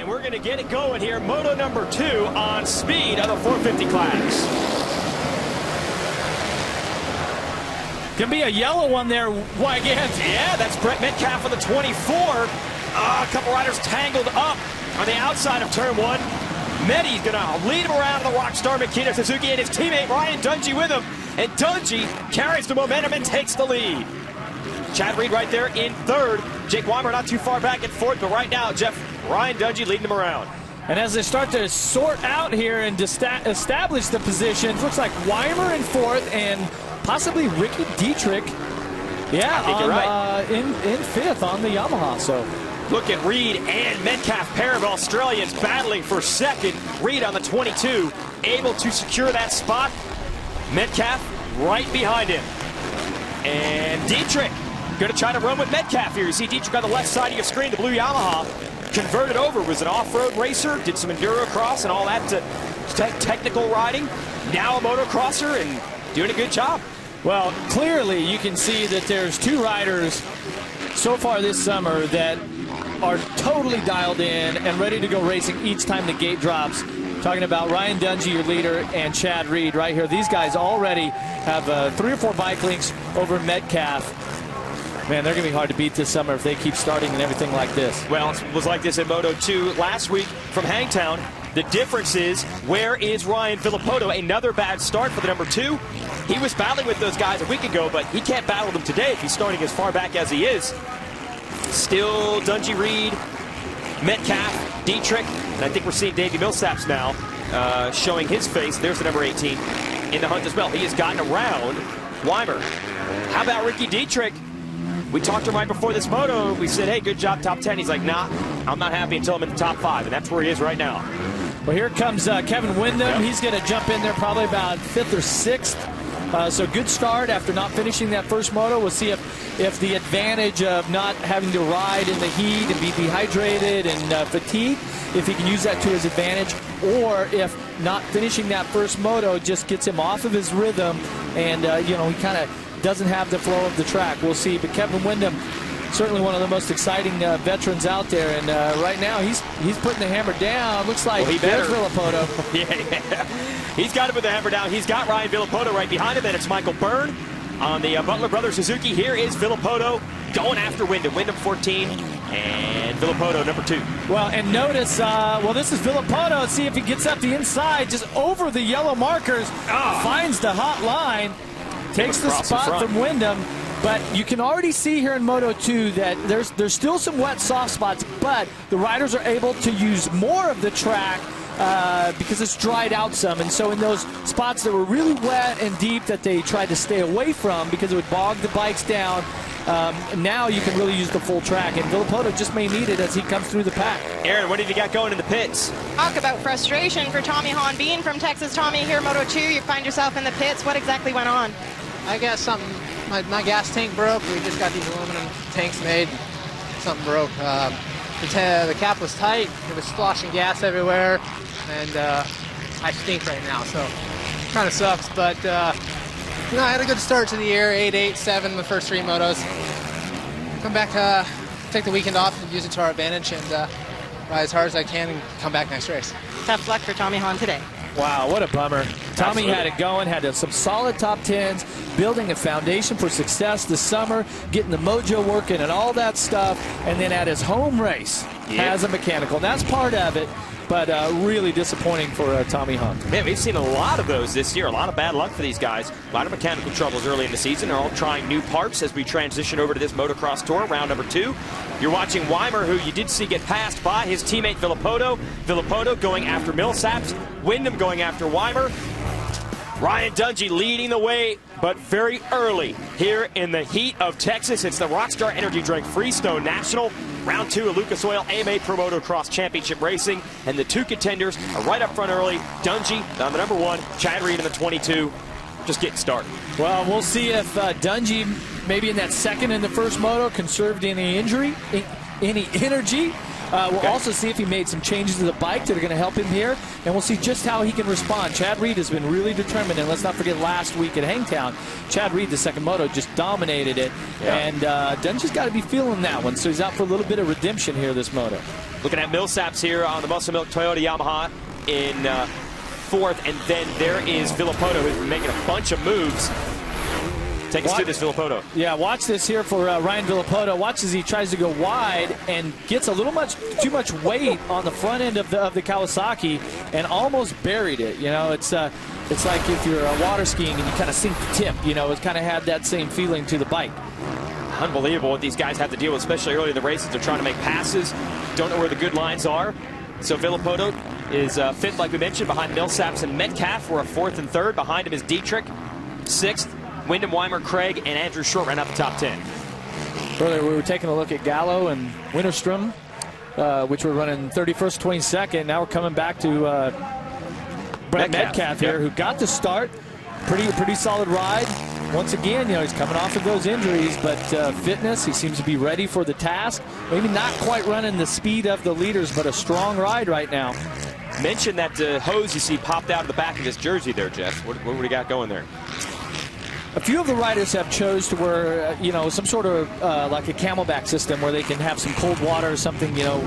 And we're going to get it going here. Moto number 2 on speed of the 450 class. Can be a yellow one there, Wygant. Yeah, that's Brett Metcalfe on the 24. A couple riders tangled up on the outside of turn 1. Metty's going to lead him around the Rockstar Makita Suzuki and his teammate Ryan Dungey with him. And Dungey carries the momentum and takes the lead. Chad Reed right there in 3rd. Jake Weimer not too far back in 4th, but right now, Jeff, Ryan Dungey leading them around. And as they start to sort out here and establish the positions, looks like Weimer in 4th and possibly Ricky Dietrich, in 5th on the Yamaha. So look at Reed and Metcalfe, pair of Australians battling for 2nd. Reed on the 22, able to secure that spot. Metcalfe right behind him. And Dietrich going to try to run with Metcalfe here. You see Dietrich on the left side of your screen, the blue Yamaha. Converted over, was an off-road racer, did some enduro cross and all that technical riding. Now a motocrosser and doing a good job. Well, clearly you can see that there's 2 riders so far this summer that are totally dialed in and ready to go racing each time the gate drops. Talking about Ryan Dungey, your leader, and Chad Reed right here. These guys already have 3 or 4 bike links over Metcalfe. Man, they're going to be hard to beat this summer if they keep starting and everything like this. Well, it was like this in Moto 2 last week from Hangtown. The difference is, where is Ryan Villopoto? Another bad start for the number 2. He was battling with those guys a week ago, but he can't battle them today if he's starting as far back as he is. Still Dungey, Reed, Metcalfe, Dietrich, and I think we're seeing Davey Millsaps now showing his face. There's the number 18 in the hunt as well. He has gotten around Weimer. How about Ricky Dietrich? We talked to him right before this moto. We said, hey, good job, top 10. He's like, nah, I'm not happy until I'm in the top 5, and that's where he is right now. Well, here comes Kevin Windham. Yep. He's going to jump in there probably about 5th or 6th. So good start after not finishing that first moto. We'll see if the advantage of not having to ride in the heat and be dehydrated and fatigued, if he can use that to his advantage, or if not finishing that first moto just gets him off of his rhythm and, he kind of doesn't have the flow of the track. We'll see. But Kevin Windham, certainly one of the most exciting veterans out there. And right now, he's putting the hammer down. Looks like there's Villopoto. Yeah. He's got to put the hammer down. He's got Ryan Villopoto right behind him. Then it's Michael Byrne on the Butler Brothers Suzuki. Here is Villopoto going after Windham. Windham 14 and Villopoto number 2. Well, and notice, this is Villopoto. See if he gets up the inside, just over the yellow markers, finds the hot line. Takes the spot from Windham, but you can already see here in Moto 2 that there's still some wet soft spots, but the riders are able to use more of the track because it's dried out some. And so in those spots that were really wet and deep that they tried to stay away from because it would bog the bikes down, now you can really use the full track. And Villopoto just may need it as he comes through the pack. Aaron, what have you got going in the pits? Talk about frustration for Tommy Hahn Bean from Texas. Tommy, here Moto 2, you find yourself in the pits. What exactly went on? I guess something, my gas tank broke. We just got these aluminum tanks made. Something broke. The cap was tight. It was sloshing gas everywhere. And I stink right now, so it kind of sucks. But, I had a good start to the year, 8, 7, the first 3 motos. Come back, take the weekend off and use it to our advantage and ride as hard as I can and come back next race. Tough luck for Tommy Hahn today. Wow, what a bummer. Tommy had it going, had some solid top 10s, building a foundation for success this summer, getting the mojo working and all that stuff, and then at his home race has a mechanical. And that's part of it, but really disappointing for Tommy Hahn. Man, we've seen a lot of those this year. A lot of bad luck for these guys. A lot of mechanical troubles early in the season. They're all trying new parts as we transition over to this motocross tour, round number 2. You're watching Weimer, who you did see get passed by his teammate Villopoto. Villopoto going after Millsaps. Windham going after Weimer. Ryan Dungey leading the way, but very early here in the heat of Texas. It's the Rockstar Energy Drink Freestone National. Round 2 of Lucas Oil AMA Pro Motocross Championship Racing. And the 2 contenders are right up front early. Dungey on the number 1, Chad Reed in the 22. Just getting started. Well, we'll see if Dungey, maybe in that second in the first moto, conserved any energy. We'll also see if he made some changes to the bike that are going to help him here, and we'll see just how he can respond. Chad Reed has been really determined, and let's not forget last week at Hangtown, Chad Reed, the second moto, just dominated it, and Dungey's got to be feeling that one, so he's out for a little bit of redemption here this moto. Looking at Millsaps here on the Muscle Milk Toyota Yamaha in fourth, and then there is Villopoto, who's been making a bunch of moves. Take us through this, Villopoto. Yeah, watch this here for Ryan Villopoto. Watch as he tries to go wide and gets a little too much weight on the front end of the Kawasaki and almost buried it. You know, it's like if you're water skiing and you kind of sink the tip. You know, it's kind of had that same feeling to the bike. Unbelievable what these guys have to deal with, especially early in the races. They're trying to make passes, don't know where the good lines are. So Villopoto is fifth, like we mentioned, behind Millsaps and Metcalfe. We're a fourth and third. Behind him is Dietrich, sixth. Wyndham, Weimer, Craig, and Andrew Short ran out the top 10. Earlier we were taking a look at Gallo and Winterstrom, which were running 31st, 22nd. Now we're coming back to Metcalfe here, who got the start. Pretty solid ride. Once again, you know, he's coming off of those injuries, but fitness, he seems to be ready for the task. Maybe not quite running the speed of the leaders, but a strong ride right now. Mention that hose you see popped out of the back of his jersey there, Jeff. What do we got going there? A few of the riders have chose to wear, you know, some sort of like a Camelback system where they can have some cold water or something, you know,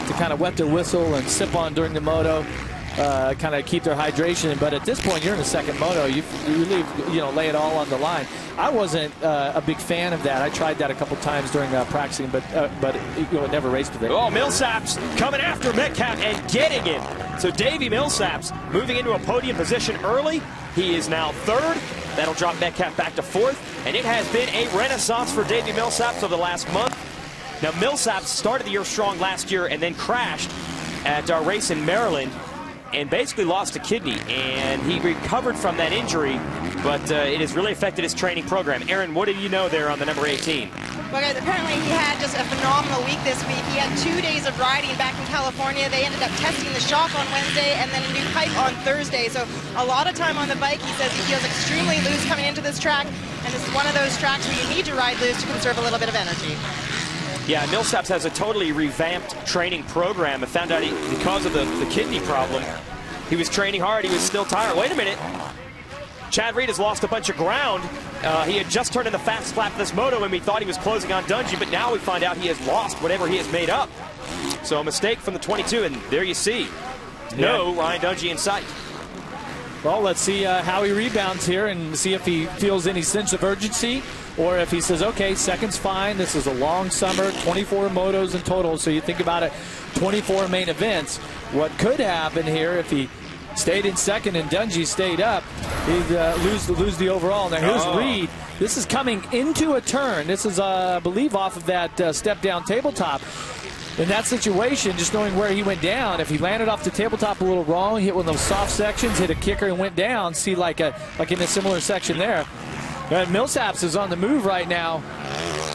to kind of wet their whistle and sip on during the moto, kind of keep their hydration. But at this point, you're in the second moto. You really, you know, lay it all on the line. I wasn't a big fan of that. I tried that a couple times during practicing, but you know, it never raced with it. Oh, Millsaps coming after Metcalfe and getting him. So Davey Millsaps moving into a podium position early. He is now third. That'll drop Metcalfe back to fourth. And it has been a renaissance for Davey Millsaps over the last month. Now, Millsaps started the year strong last year and then crashed at our race in Maryland and basically lost a kidney. And he recovered from that injury, but it has really affected his training program. Aaron, what do you know there on the number 18? Well, guys, apparently he had just a phenomenal week this week. He had 2 days of riding back in California. They ended up testing the shock on Wednesday and then a new pipe on Thursday. So a lot of time on the bike. He says he feels extremely loose coming into this track. And this is one of those tracks where you need to ride loose to conserve a little bit of energy. Yeah, Millsaps has a totally revamped training program. I found out because of the kidney problem, he was training hard. He was still tired. Wait a minute. Chad Reed has lost a bunch of ground. He had just turned in the fast lap of this moto and we thought he was closing on Dungey, but now we find out he has lost whatever he has made up. So a mistake from the 22, and there you see. No Ryan Dungey in sight. Well, let's see how he rebounds here and see if he feels any sense of urgency or if he says, okay, second's fine. This is a long summer, 24 motos in total. So you think about it, 24 main events. What could happen here if he stayed in second and Dungey stayed up, he'd lose the overall. Now here's Reed. This is coming into a turn. This is, I believe, off of that step-down tabletop. In that situation, just knowing where he went down, if he landed off the tabletop a little wrong, hit one of those soft sections, hit a kicker and went down, see like in a similar section there. And Millsaps is on the move right now.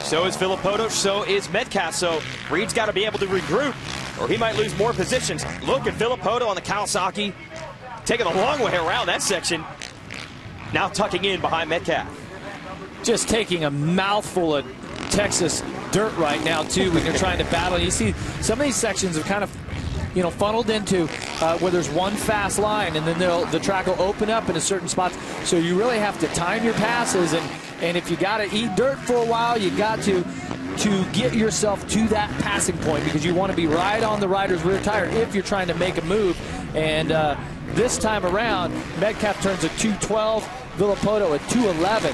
So is Villopoto, so is Metcalfe. So Reed's got to be able to regroup or he might lose more positions. Look at Villopoto on the Kawasaki, taking a long way around that section. Now tucking in behind Metcalfe. Just taking a mouthful of Texas dirt right now, too, when you're trying to battle. You see some of these sections have kind of, you know, funneled into where there's one fast line, and then the track will open up in a certain spots. So you really have to time your passes, and if you got to eat dirt for a while, you got to get yourself to that passing point, because you want to be right on the rider's rear tire if you're trying to make a move. And this time around, Metcalfe turns a 2:12, Villopoto a 2:11.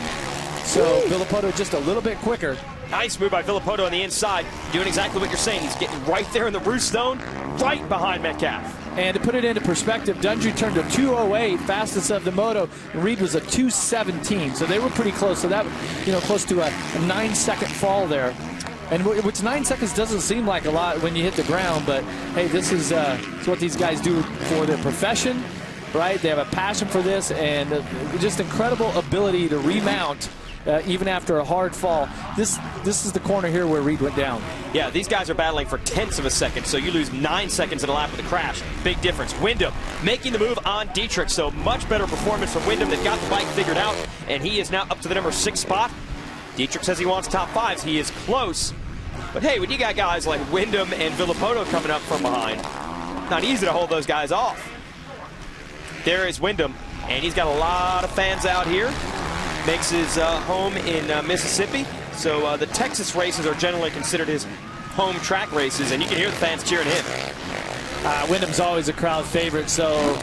So Villopoto just a little bit quicker. Nice move by Villopoto on the inside, doing exactly what you're saying. He's getting right there in the roost zone, right behind Metcalfe. And to put it into perspective, Dungey turned a 2:08, fastest of the moto, and Reed was a 2:17. So they were pretty close. So that, you know, close to a 9-second fall there. And which 9 seconds doesn't seem like a lot when you hit the ground, but hey, this is what these guys do for their profession, right? They have a passion for this, and just incredible ability to remount even after a hard fall. This is the corner here where Reed went down. Yeah, these guys are battling for tenths of a second, so you lose 9 seconds in a lap with a crash. Big difference. Wyndham making the move on Dietrich, so much better performance from Wyndham. They've got the bike figured out, and he is now up to the number 6 spot. Dietrich says he wants top 5s. He is close. But hey, when you got guys like Wyndham and Villopoto coming up from behind, not easy to hold those guys off. There is Wyndham, and he's got a lot of fans out here. Makes his home in Mississippi. So the Texas races are generally considered his home track races, and you can hear the fans cheering him. Wyndham's always a crowd favorite, so...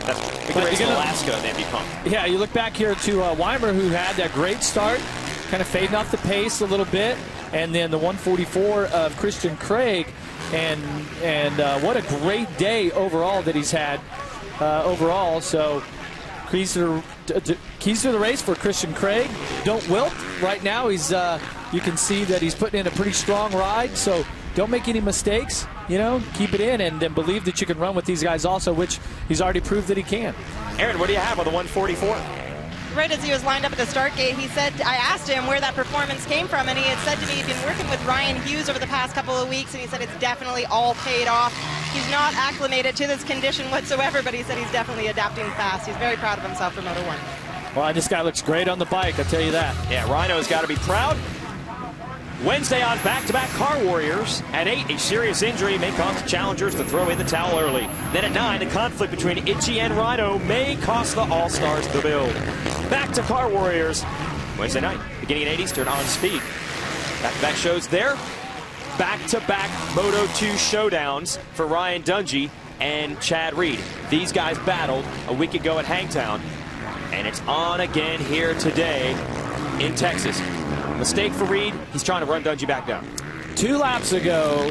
Big race in Alaska, they'd be pumped. Yeah, you look back here to Weimer, who had that great start, kind of fading off the pace a little bit, and then the 144 of Christian Craig, and what a great day overall that he's had overall. So keys to the race for Christian Craig. Don't wilt. Right now, he's you can see that he's putting in a pretty strong ride, so don't make any mistakes. You know, keep it in and believe that you can run with these guys also, which he's already proved that he can. Aaron, what do you have on the 144? Right as he was lined up at the start gate, he said, I asked him where that performance came from, and he had said to me he'd been working with Ryan Hughes over the past couple of weeks, and he said it's definitely all paid off. He's not acclimated to this condition whatsoever, but he said he's definitely adapting fast. He's very proud of himself for Moto 1. Well, this guy looks great on the bike, I'll tell you that. Yeah, Rhino's got to be proud. Wednesday on back-to-back Car Warriors. At 8, a serious injury may cause the challengers to throw in the towel early. Then at 9, the conflict between Itchy and Rhino may cost the All-Stars the build. Back to Car Warriors Wednesday night, beginning at 8 Eastern on Speed. Back-to-back shows there. Back-to-back Moto 2 showdowns for Ryan Dungey and Chad Reed. These guys battled a week ago at Hangtown, and it's on again here today in Texas. Mistake for Reed. He's trying to run Dungey back down. 2 laps ago,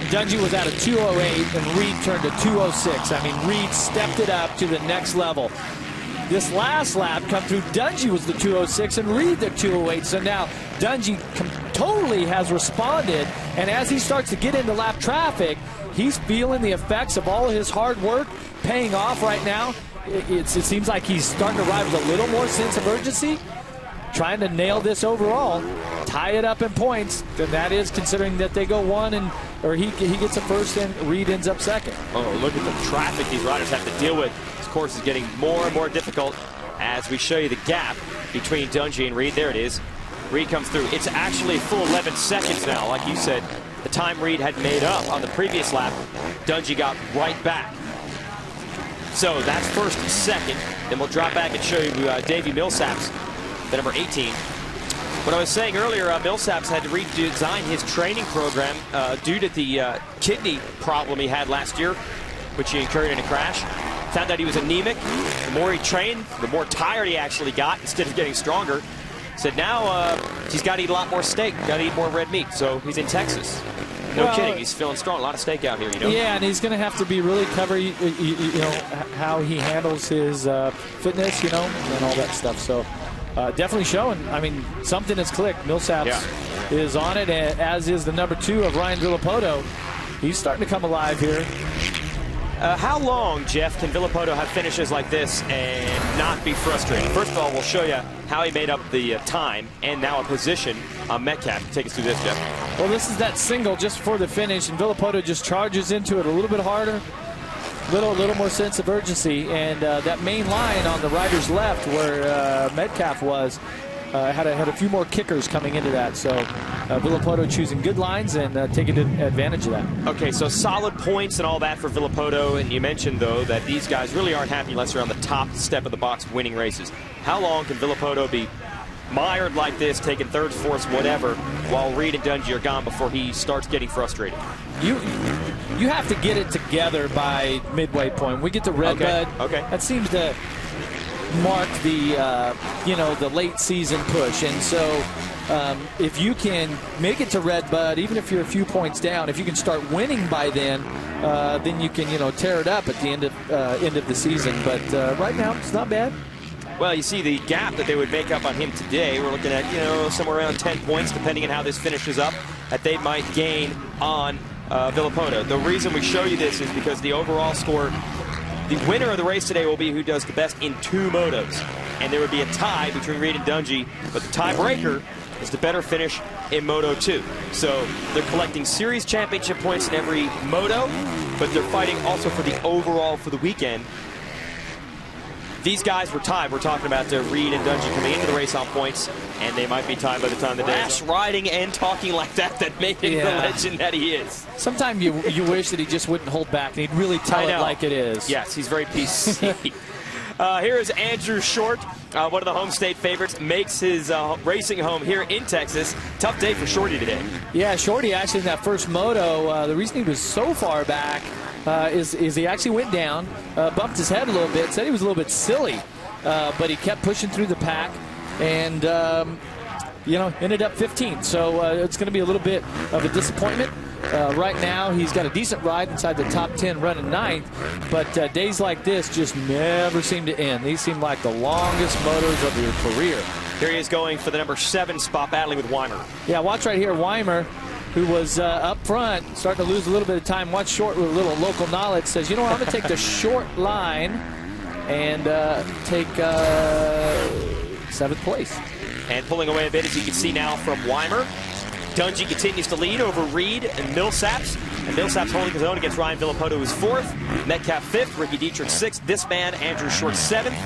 Dungey was at a 2:08 and Reed turned to 2:06. I mean, Reed stepped it up to the next level. This last lap come through, Dungey was the 2:06 and Reed the 2:08. So now Dungey totally has responded, and as he starts to get into lap traffic, he's feeling the effects of all of his hard work paying off right now. It seems like he's starting to ride with a little more sense of urgency, trying to nail this overall, tie it up in points, and that is considering that they go one or he gets a first and Reed ends up second. Oh, look at the traffic these riders have to deal with. This course is getting more and more difficult as we show you the gap between Dungey and Reed. There it is. Reed comes through. It's actually a full 11 seconds now. Like you said, the time Reed had made up on the previous lap, Dungey got right back. So that's first and second. Then we'll drop back and show you Davey Millsaps, the number 18. What I was saying earlier, Millsaps had to redesign his training program due to the kidney problem he had last year, which he incurred in a crash. Found out he was anemic. The more he trained, the more tired he actually got instead of getting stronger. Said now he's got to eat a lot more steak, got to eat more red meat. So he's in Texas. No kidding, he's feeling strong. A lot of steak out here, you know. Yeah, and he's going to have to be really covered, you know, how he handles his fitness, you know, and all that stuff. So definitely showing. I mean, something has clicked. Millsaps is on it, as is the number 2 of Ryan Villapoto. He's starting to come alive here. How long, Jeff, can Villapoto have finishes like this and not be frustrated? First of all, we'll show you how he made up the time and now a position on Metcalfe. Take us through this, Jeff. Well, this is that single just before the finish, and Villapoto just charges into it a little bit harder, little more sense of urgency, and that main line on the rider's left where Metcalfe was had a few more kickers coming into that. So Villapoto choosing good lines and taking advantage of that. Okay, so solid points and all that for Villapoto, and you mentioned, though, that these guys really aren't happy unless they're on the top step of the box winning races. How long can Villapoto be mired like this, taking thirds, fourths, whatever, while Reed and Dungey are gone before he starts getting frustrated? You have to get it together by midway point. We get to Redbud. Okay. That seems to mark the you know, the late season push, and so if you can make it to Redbud, even if you're a few points down, if you can start winning by then you can, you know, tear it up at the end of the season. But right now it's not bad. Well, you see the gap that they would make up on him today. We're looking at, you know, somewhere around 10 points, depending on how this finishes up, that they might gain on Villapoto. The reason we show you this is because the overall score, the winner of the race today will be who does the best in 2 motos. And there would be a tie between Reed and Dungey, but the tiebreaker is the better finish in Moto 2. So they're collecting series championship points in every moto, but they're fighting also for the overall for the weekend. These guys were tied. We're talking about Reed and Dungey coming into the race on points, and they might be tied by the time the day. Rash riding and talking like that made him the legend that he is. Sometimes you wish that he just wouldn't hold back and he'd really tell it like it is. Yes, he's very PC. Here is Andrew Short one of the home state favorites, makes his racing home here in Texas. Tough day for Shorty today. Yeah, Shorty actually in that first moto, the reason he was so far back is he actually went down, bumped his head a little bit, said he was a little bit silly, but he kept pushing through the pack, and you know, ended up 15th. So it's going to be a little bit of a disappointment. Right now, he's got a decent ride inside the top 10, running 9th. But days like this just never seem to end. These seem like the longest motos of your career. Here he is going for the number 7 spot, battling with Weimer. Yeah, watch right here. Weimer, who was up front, starting to lose a little bit of time. Watch Short with a little local knowledge. Says, you know what, I'm going to take the short line and take 7th place. And pulling away a bit, as you can see now from Weimer. Dungey continues to lead over Reed and Millsaps. And Millsaps holding his own against Ryan Villapoto, who's 4th. Metcalfe 5th. Ricky Dietrich 6th. This man, Andrew Short, 7th.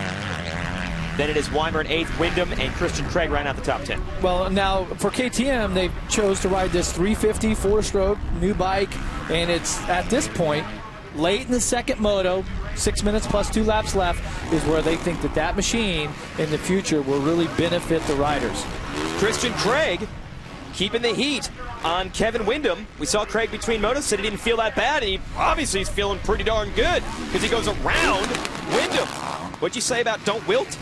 Then it is Weimer in 8th. Wyndham and Christian Craig round out the top 10. Well, now for KTM, they chose to ride this 350 4-stroke new bike. And it's at this point, late in the second moto, 6 minutes plus 2 laps left, is where they think that that machine in the future will really benefit the riders. Christian Craig keeping the heat on Kevin Wyndham. We saw Craig between motos, said he didn't feel that bad, and he obviously is feeling pretty darn good because he goes around Wyndham. What'd you say about don't wilt?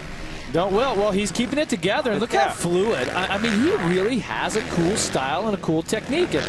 Don't wilt. Well, he's keeping it together, and look how fluid. I mean, he really has a cool style and a cool technique. And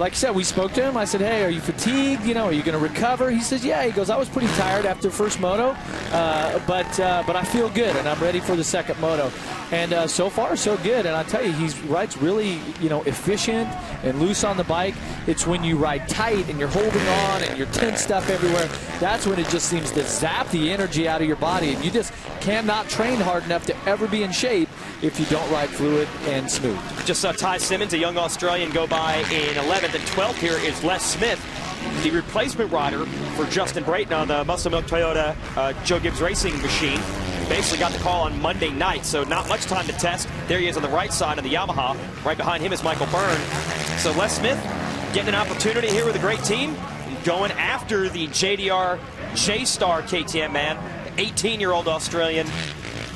like I said, we spoke to him. I said, hey, are you fatigued? You know, are you going to recover? He says, yeah. He goes, I was pretty tired after the first moto, but I feel good, and I'm ready for the second moto. And so far, so good. And I tell you, he rides really, you know, efficient and loose on the bike. It's when you ride tight and you're holding on and you're tense stuff everywhere, that's when it just seems to zap the energy out of your body. And you just cannot train hard enough to ever be in shape if you don't ride fluid and smooth. Just saw Ty Simmons, a young Australian, go by in 11th, and 12th here is Les Smith, the replacement rider for Justin Brayton on the Muscle Milk Toyota Joe Gibbs Racing machine. Basically got the call on Monday night, so not much time to test. There he is on the right side of the Yamaha. Right behind him is Michael Byrne. So Les Smith getting an opportunity here with a great team, going after the JDR J-Star KTM man, 18-year-old Australian.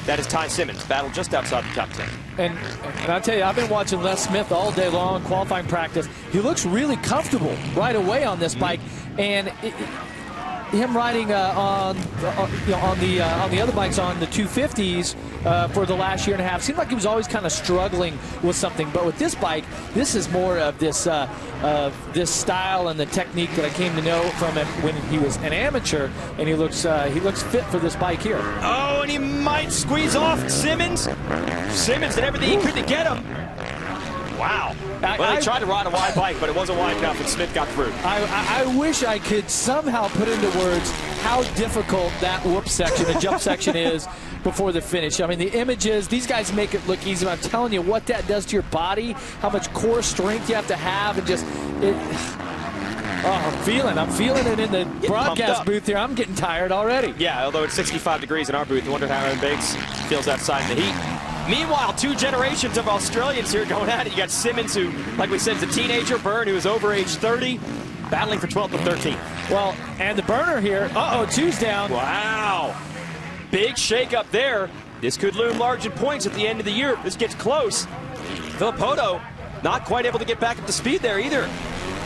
That is Ty Simmons, battled just outside the top 10. And I'll tell you, I've been watching Les Smith all day long, qualifying practice. He looks really comfortable right away on this bike, and him riding on the other bikes on the 250s for the last year and a half seemed like he was always kind of struggling with something. But with this bike, this is more of this style and the technique that I came to know from him when he was an amateur, and he looks fit for this bike here. Oh, and he might squeeze off Simmons. Simmons did everything he could to get him. Wow. Well, they tried to ride a wide bike, but it wasn't wide enough, and Smith got through. I wish I could somehow put into words how difficult that whoop section, the jump section is before the finish. I mean, the images, these guys make it look easy, but I'm telling you what that does to your body, how much core strength you have to have, and just, I'm feeling it in the broadcast booth here. I'm getting tired already. Yeah, although it's 65 degrees in our booth, I wonder how Aaron Banks feels outside in the heat. Meanwhile, 2 generations of Australians here going at it. You got Simmons, who, like we said, is a teenager. Byrne, who is over age 30, battling for 12th and 13th. Well, and the burner here. Uh-oh, 2's down. Wow. Big shake-up there. This could loom large in points at the end of the year if this gets close. Villapoto not quite able to get back up to speed there either.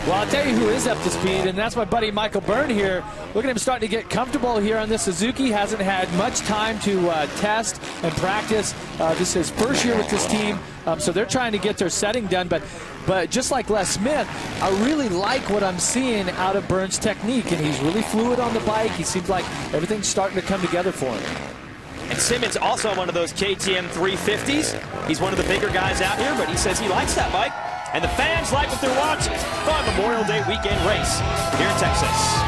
Well, I'll tell you who is up to speed, and that's my buddy Michael Byrne here. Look at him starting to get comfortable here on this Suzuki. Hasn't had much time to test and practice. This is his first year with this team, so they're trying to get their setting done. But just like Les Smith, I really like what I'm seeing out of Byrne's technique, and he's really fluid on the bike. He seems like everything's starting to come together for him. And Simmons also one of those KTM 350s. He's one of the bigger guys out here, but he says he likes that bike. And the fans like what they're watching. Fun Memorial Day weekend race here in Texas.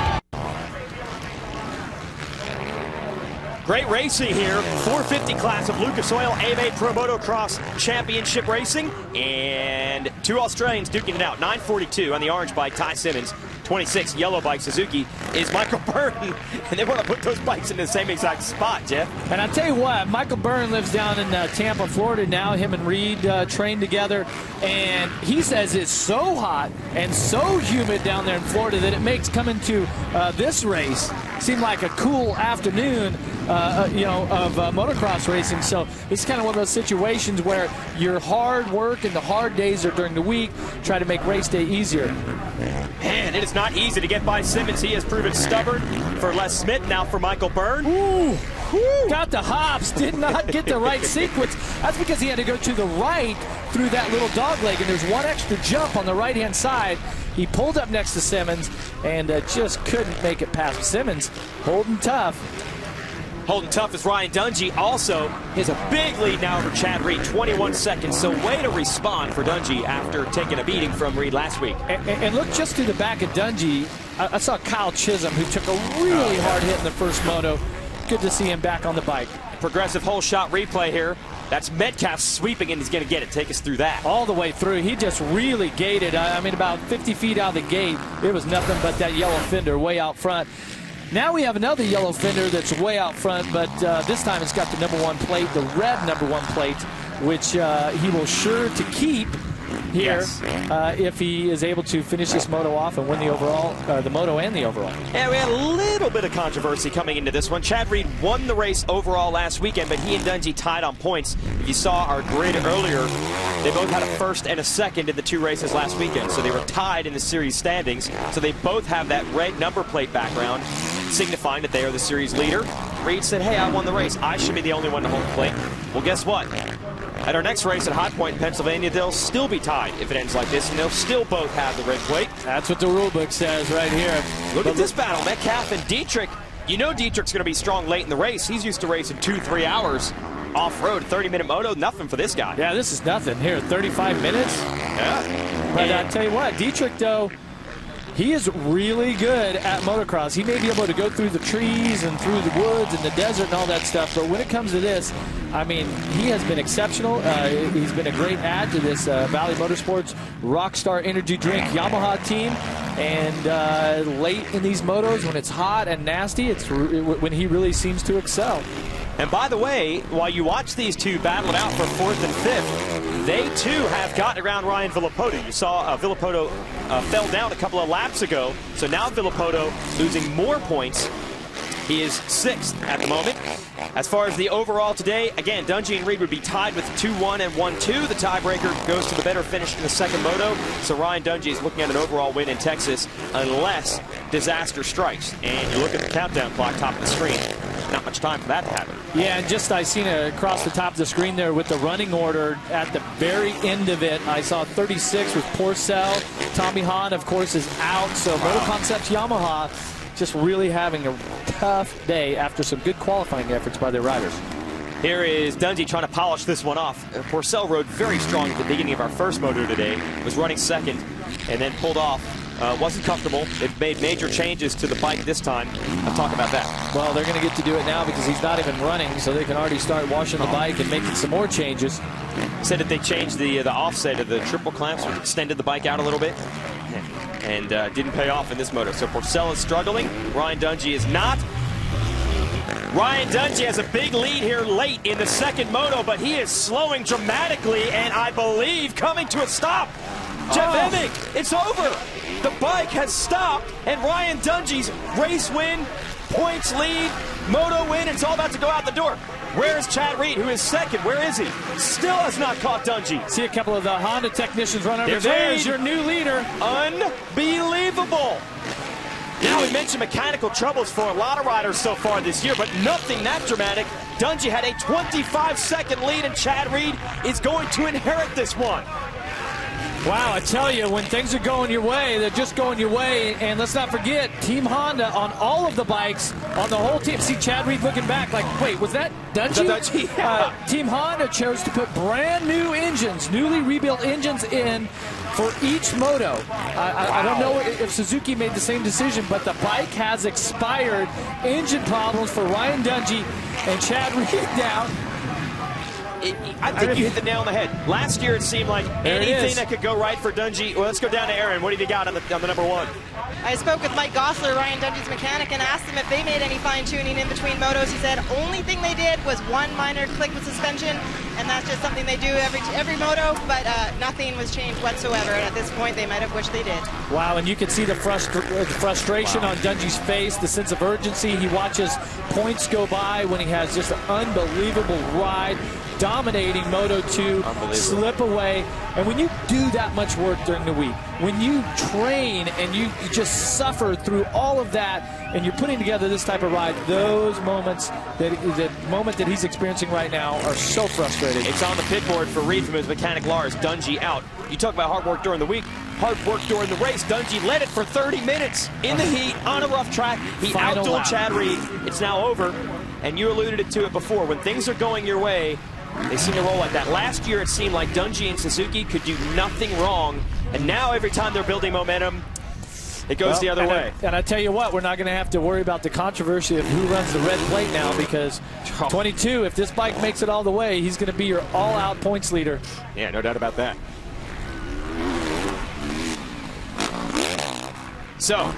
Great racing here. 450 class of Lucas Oil AMA Pro Motocross Championship Racing. And 2 Australians duking it out. 942 on the orange bike, Ty Simmons. 26 yellow bike Suzuki is Michael Byrne, and they want to put those bikes in the same exact spot, Jeff. And I'll tell you what, Michael Byrne lives down in Tampa, Florida now. Him and Reed train together, and he says it's so hot and so humid down there in Florida that it makes coming to this race seem like a cool afternoon. of motocross racing. So this is kind of one of those situations where your hard work and the hard days are during the week. Try to make race day easier. Man, it is not easy to get by Simmons. He has proven stubborn for Les Smith, now for Michael Byrne. Ooh. Got the hops, did not get the right sequence. That's because he had to go to the right through that little dog leg, and there's one extra jump on the right-hand side. He pulled up next to Simmons and just couldn't make it past Simmons. Holding tough. Holding tough is Ryan Dungey. Also, he has a big lead now over Chad Reed, 21 seconds. So way to respond for Dungey after taking a beating from Reed last week. And look just to the back of Dungey. I saw Kyle Chisholm, who took a really hard hit in the first moto. Good to see him back on the bike. Progressive whole shot replay here. That's Metcalfe sweeping, and he's going to get it. Take us through that. All the way through. He just really gated. I mean, about 50 feet out of the gate, it was nothing but that yellow fender way out front. Now we have another yellow fender that's way out front, but this time it's got the #1 plate, the red #1 plate, which he will sure to keep here if he is able to finish this moto off and win the overall, the moto and the overall. Yeah, we had a little bit of controversy coming into this one. Chad Reed won the race overall last weekend, but he and Dungey tied on points. If you saw our grid earlier, they both had a first and a second in the 2 races last weekend, so they were tied in the series standings. So they both have that red number plate background, signifying that they are the series leader. Reed said, hey, I won the race. I should be the only one to hold the plate. Well, guess what? At our next race at High Point, Pennsylvania, they'll still be tied if it ends like this, and they'll still both have the red plate. That's what the rule book says right here. Look at this battle. Metcalfe and Dietrich. You know Dietrich's going to be strong late in the race. He's used to racing 2-3 hours off-road, 30-minute moto. Nothing for this guy. Yeah, this is nothing. Here, 35 minutes. Yeah. But I'll tell you what, Dietrich, though, he is really good at motocross. He may be able to go through the trees and through the woods and the desert and all that stuff, but when it comes to this, I mean, he has been exceptional. He's been a great add to this Valley Motorsports Rockstar Energy Drink Yamaha team. And late in these motos, when it's hot and nasty, it's when he really seems to excel. And by the way, while you watch these two battle it out for 4th and 5th, they too have gotten around Ryan Villopoto. You saw Villopoto fell down a couple of laps ago, so now Villopoto losing more points. He is 6th at the moment. As far as the overall today, again, Dungey and Reed would be tied with 2-1 and 1-2. The tiebreaker goes to the better finish in the second moto. So Ryan Dungey is looking at an overall win in Texas unless disaster strikes. And you look at the countdown clock top of the screen. Not much time for that to happen. Yeah, and just I seen it across the top of the screen there with the running order at the very end of it. I saw 36 with Porcel. Tommy Hahn, of course, is out. So Moto Concepts Yamaha just really having a tough day after some good qualifying efforts by their riders. Here is Dungey trying to polish this one off. Porcel rode very strong at the beginning of our first moto today. Was running second and then pulled off. Wasn't comfortable. They've made major changes to the bike this time. I'll talk about that. Well, they're going to get to do it now because he's not even running, so they can already start washing the bike and making some more changes. Said that they changed the offset of the triple clamps, which extended the bike out a little bit, and didn't pay off in this moto. So Porcel is struggling. Ryan Dungey is not. Ryan Dungey has a big lead here late in the second moto, but he is slowing dramatically and I believe coming to a stop. Jeff Emig, it's over. The bike has stopped, and Ryan Dungey's race win, points lead, moto win, it's all about to go out the door. Where is Chad Reed, who is second? Where is he? Still has not caught Dungey. See a couple of the Honda technicians run over. There's your new leader. Unbelievable. Now, we mentioned mechanical troubles for a lot of riders so far this year, but nothing that dramatic. Dungey had a 25-second lead, and Chad Reed is going to inherit this one. Wow, I tell you, when things are going your way, they're just going your way. And let's not forget, Team Honda on all of the bikes, on the whole team. See Chad Reed looking back like, wait, was that Dungey? Dungey, yeah. Team Honda chose to put brand new engines, newly rebuilt engines in for each moto. I don't know if Suzuki made the same decision, but the bike has expired. Engine problems for Ryan Dungey and Chad Reed down. I think you hit the nail on the head. Last year it seemed like anything that could go right for Dungey. Well, let's go down to Aaron. What have you got on the #1? I spoke with Mike Gossler, Ryan Dungey's mechanic, and asked him if they made any fine-tuning in between motos. He said only thing they did was one minor click with suspension, and that's just something they do every moto, but nothing was changed whatsoever. And at this point, they might have wished they did. Wow, and you can see the frustration on Dungey's face, the sense of urgency. He watches points go by when he has just an unbelievable ride, dominating Moto 2, slip away. And when you do that much work during the week, when you train and you just suffer through all of that, and you're putting together this type of ride, those moments, the moment that he's experiencing right now, are so frustrating. It's on the pit board for Reed from his mechanic Lars. Dungey out. You talk about hard work during the week, hard work during the race. Dungey led it for 30 minutes in the heat on a rough track. He outdueled Chad Reed. It's now over, and you alluded to it before. When things are going your way, they seem to roll like that. Last year, it seemed like Dungey and Suzuki could do nothing wrong, and now every time they're building momentum, it goes the other way. And I tell you what, we're not going to have to worry about the controversy of who runs the red plate now, because 22, if this bike makes it all the way, he's going to be your all-out points leader. Yeah, no doubt about that. So,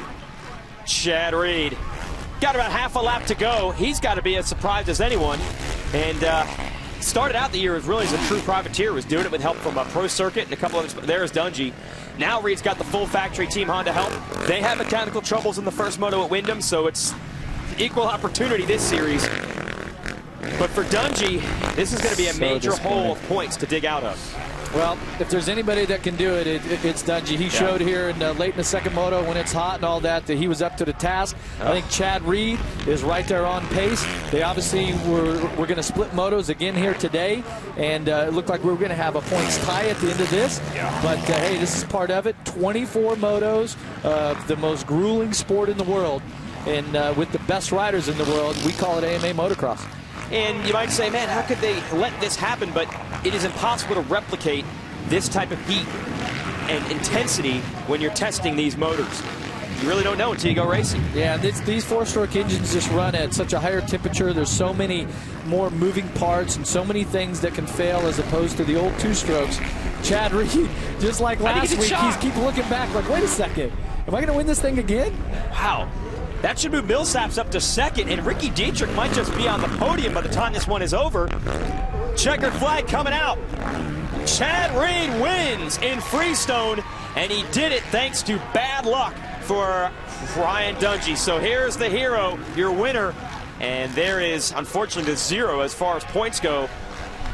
Chad Reed got about half a lap to go. He's got to be as surprised as anyone. And started out the year as really as a true privateer, was doing it with help from a pro circuit and a couple of, there's Dungey. Now Reed's got the full factory Team Honda help. They had mechanical troubles in the first moto at Wyndham, so it's equal opportunity this series. But for Dungey, this is going to be a major hole of points to dig out of. Well, if there's anybody that can do it, it's Dungey. He showed here in late in the second moto when it's hot and all that he was up to the task. I think Chad Reed is right there on pace. They obviously were going to split motos again here today, and it looked like we were going to have a points tie at the end of this. But hey, this is part of it. 24 motos, the most grueling sport in the world, and with the best riders in the world. We call it AMA Motocross. And you might say, man, how could they let this happen? But it is impossible to replicate this type of heat and intensity when you're testing these motors. You really don't know until you go racing. Yeah, these four-stroke engines just run at such a higher temperature. There's so many more moving parts and so many things that can fail as opposed to the old two-strokes. Chad Reed, just like last week, he's keep looking back like, wait a second, am I going to win this thing again? Wow. That should move Millsaps up to second, and Ricky Dietrich might just be on the podium by the time this one is over. Checkered flag coming out. Chad Reed wins in Freestone, and he did it thanks to bad luck for Ryan Dungey. So here's the hero, your winner, and there is, unfortunately, the zero as far as points go.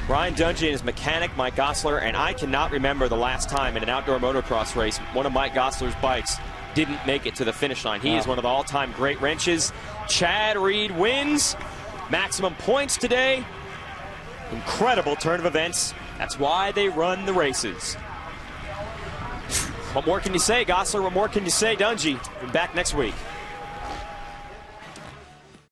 Ryan Dungey and his mechanic, Mike Gosler, and I cannot remember the last time in an outdoor motocross race one of Mike Gosler's bikes didn't make it to the finish line. He is one of the all-time great wrenches. Chad Reed wins. Maximum points today. Incredible turn of events. That's why they run the races. What more can you say, Gosler? What more can you say, Dungey? We'll be back next week.